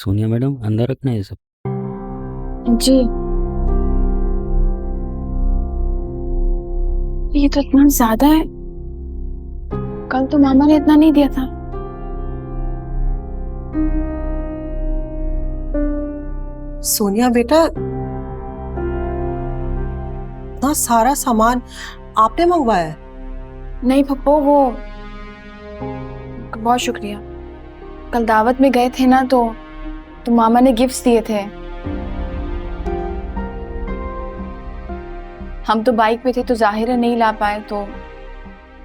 Sonia madam अंदर रखना ये सब। जी। ये तो इतना ज्यादा है। कल तो मामा ने इतना नहीं दिया था। सोनिया बेटा, इतना सारा सामान आपने मंगवाया है? नहीं पप्पू, वो बहुत शुक्रिया। कल दावत में गए थे ना, तो मामा ने गिफ्ट्स दिए थे। हम तो बाइक पे थे तो जाहिर है नहीं ला पाए, तो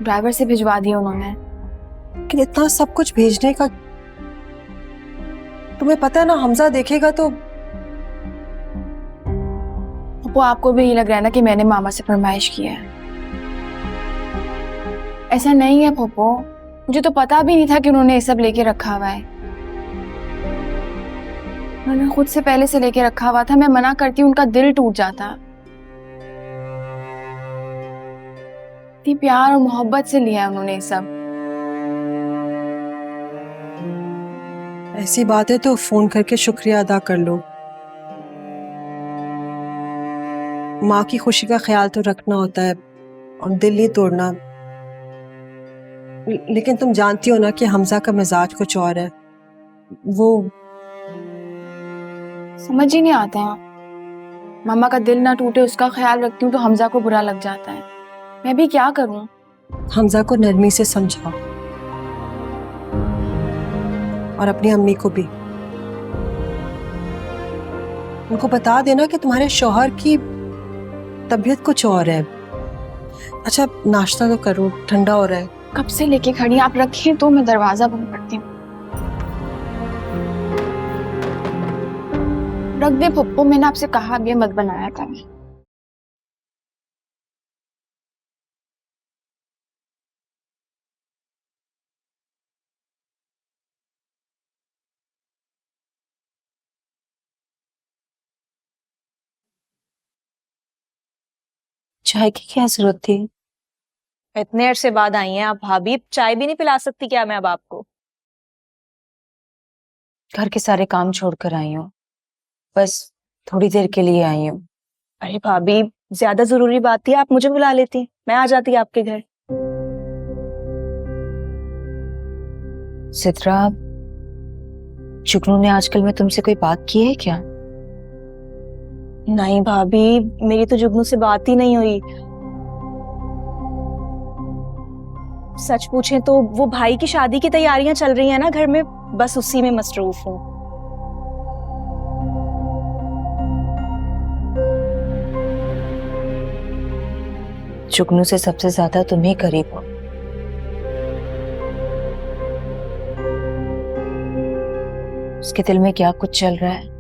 ड्राइवर से भिजवा दिया उन्होंने। कि इतना सब कुछ भेजने का, तुम्हें पता है ना हमजा देखेगा तो। पप्पू आपको भी ये लग रहा है ना कि मैंने मामा से फरमाइश की है? ऐसा नहीं है पप्पू, मुझे तो पता भी नहीं था कि उन्होंने ये सब लेके रखा हुआ है। उन्होंने खुद से पहले से लेके रखा हुआ था। मैं मना करती उनका दिल टूट जाता। इतनी प्यार और मोहब्बत से लिया है उन्होंने ये सब। ऐसी बात है तो फोन करके शुक्रिया अदा कर लो। माँ की खुशी का ख्याल तो रखना होता है और दिल नहीं तोड़ना। लेकिन तुम जानती हो ना कि हमजा का मिजाज कुछ और है। वो समझ ही नहीं आता। मामा का दिल ना टूटे उसका ख्याल रखती हूँ तो हमजा को बुरा लग जाता है। मैं भी क्या करूँ? हमजा को नरमी से समझाओ और अपनी अम्मी को भी। उनको बता देना कि तुम्हारे शौहर की तबीयत कुछ और है। अच्छा नाश्ता तो करो, ठंडा हो रहा है। कब से लेके खड़ी, आप रखें तो मैं दरवाजा बंद करती हूँ। रख दे पप्पू, मैंने आपसे कहा भी मत बनाया करें। चाय की क्या जरूरत थी? इतने अरसे बाद आई हैं आप भाभी, चाय भी नहीं पिला सकती क्या मैं अब आपको? घर के सारे काम छोड़कर आई हूँ, बस थोड़ी देर के लिए आई हूँ। अरे भाभी, ज्यादा जरूरी बात थी आप मुझे बुला लेती, मैं आ जाती आपके घर। सिद्रा, जुगनू ने आजकल में तुमसे कोई बात की है क्या? नहीं भाभी, मेरी तो जुगनू से बात ही नहीं हुई। सच पूछें तो वो भाई की शादी की तैयारियां चल रही हैं ना घर में, बस उसी में मसरूफ हूँ। जुगनू से सबसे ज्यादा तुम ही करीब हो। उसके दिल में क्या कुछ चल रहा है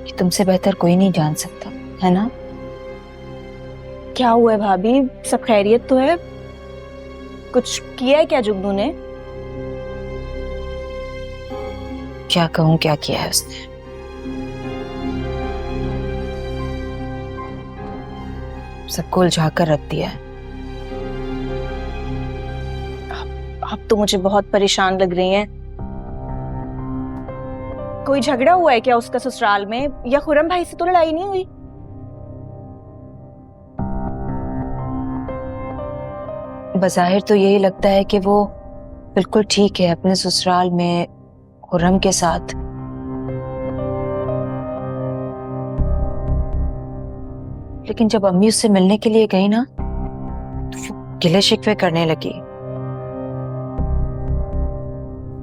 कि तुमसे बेहतर कोई नहीं जान सकता, है ना? क्या हुआ है भाभी, सब खैरियत तो है? कुछ किया है क्या जुगनू ने? क्या कहूँ क्या किया है उसने। सबको उलझा कर रख दिया है। आप तो मुझे बहुत परेशान लग रही हैं। कोई झगड़ा हुआ है क्या उसका ससुराल में, या खुरम भाई से तो लड़ाई नहीं हुई? बज़ाहिर तो यही लगता है कि वो बिल्कुल ठीक है अपने ससुराल में खुर्रम के साथ। लेकिन जब अम्मी उससे मिलने के लिए गई ना, तो वो गिले शिकवे करने लगी।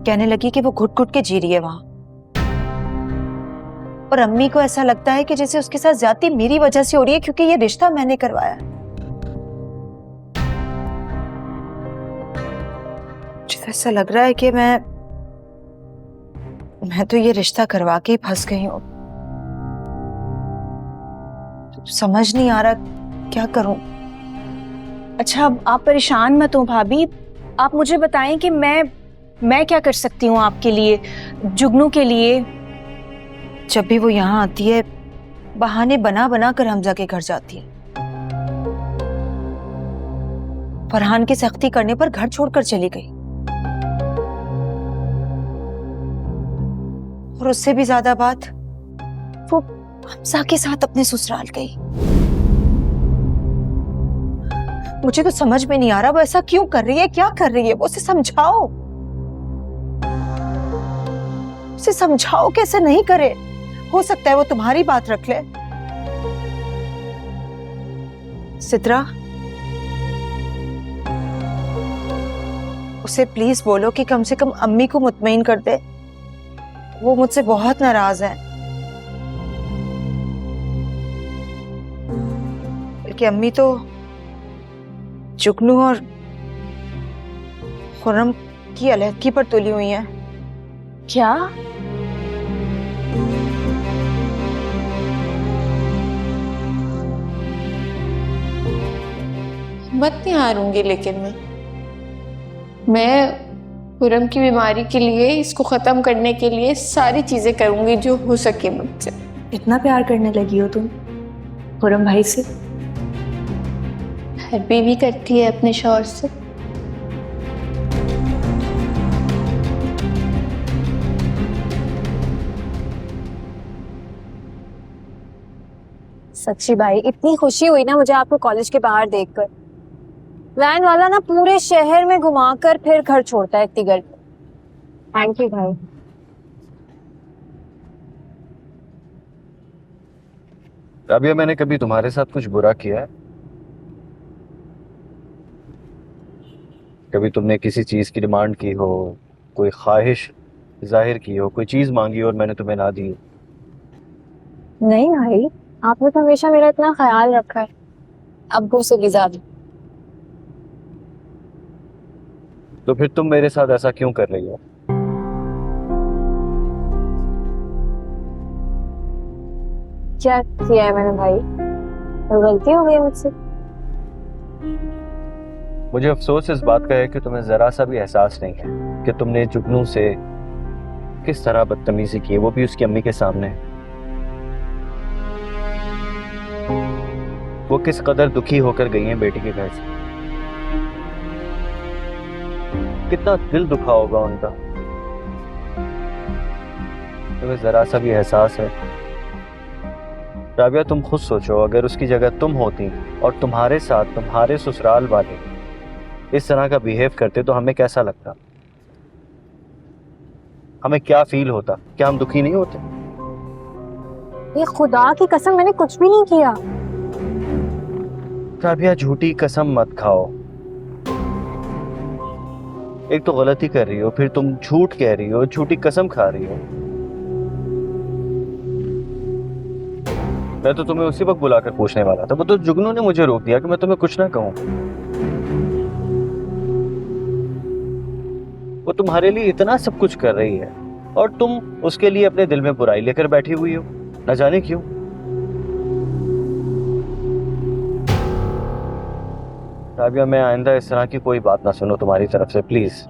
कहने लगी कि वो घुट घुट के जी रही है वहां, और अम्मी को ऐसा लगता है कि जैसे उसके साथ ज्यादती मेरी वजह से हो रही है, क्योंकि ये रिश्ता मैंने करवाया। मुझे तो ऐसा लग रहा है कि मैं तो ये रिश्ता करवा के ही फंस गई हूँ। समझ नहीं आ रहा क्या करूं। अच्छा आप परेशान मत हो भाभी, आप मुझे बताएं कि मैं क्या कर सकती हूँ आपके लिए, जुगनू के लिए। जब भी वो यहाँ आती है बहाने बना बना कर हमजा के घर जाती है। फरहान की सख्ती करने पर घर छोड़कर चली गई। और उससे भी ज्यादा बात वो हमजा के साथ अपने ससुराल गई। मुझे तो समझ में नहीं आ रहा वो ऐसा क्यों कर रही है, क्या कर रही है, वो उसे समझाओ, उसे समझाओ कैसे नहीं करे। हो सकता है वो तुम्हारी बात रख ले। सित्रा, उसे प्लीज बोलो कि कम से कम अम्मी को मुतमईन कर दे, वो मुझसे बहुत नाराज है। बल्कि अम्मी तो जुगनू और खुर्रम की अलहदगी पर तुली हुई हैं। क्या? मत नहीं हारूंगी, लेकिन मैं खुर्रम की बीमारी के लिए, इसको ख़त्म करने के लिए सारी चीज़ें करूंगी जो हो सके मुझसे। इतना प्यार करने लगी हो तुम खुर्रम भाई से? हर बीवी करती है अपने शौहर से। सच्ची भाई, इतनी खुशी हुई ना मुझे आपको कॉलेज के बाहर देखकर। वैन वाला ना पूरे शहर में घुमाकर फिर घर छोड़ता है इतनी गर्मी। थैंक यू भाई। राबिया, मैंने कभी तुम्हारे साथ कुछ बुरा किया है? कभी तुमने किसी चीज की डिमांड की हो, कोई ख्वाहिश जाहिर की हो, कोई चीज मांगी और मैंने तुम्हें ना दी? नहीं भाई, आपने तो हमेशा मेरा इतना ख्याल रखा है, अब्बू से भी ज्यादा। तो फिर तुम मेरे साथ ऐसा क्यों कर रही हो? क्या किया है मैंने भाई? तो गलती हो गई मुझसे। मुझे अफसोस इस बात का है कि तुम्हें जरा सा भी एहसास नहीं है कि तुमने जुगनू से किस तरह बदतमीजी की, वो भी उसकी अम्मी के सामने। वो किस कदर दुखी होकर गई हैं बेटी के घर से। कितना दिल दुखा होगा उनका। तुम्हें जरा सा भी एहसास है? राबिया, तुम खुद सोचो, अगर उसकी जगह तुम होती और तुम्हारे साथ तुम्हारे ससुराल वाले इस तरह का बिहेव करते तो हमें कैसा लगता? हमें क्या फील होता? क्या हम दुखी नहीं होते? ये खुदा की कसम, मैंने कुछ भी नहीं किया। राबिया, झूठी कसम मत खाओ। एक तो गलती कर रही हो, फिर तुम झूठ कह रही हो, झूठी कसम खा रही हो। मैं तो तुम्हें उसी वक्त बुलाकर पूछने वाला था, वो तो जुगनू ने मुझे रोक दिया कि मैं तुम्हें कुछ ना कहूं। वो तुम्हारे लिए इतना सब कुछ कर रही है और तुम उसके लिए अपने दिल में बुराई लेकर बैठी हुई हो, न जाने क्यों। राबिया, मैं आइंदा इस तरह की कोई बात ना सुनो तुम्हारी तरफ से, प्लीज।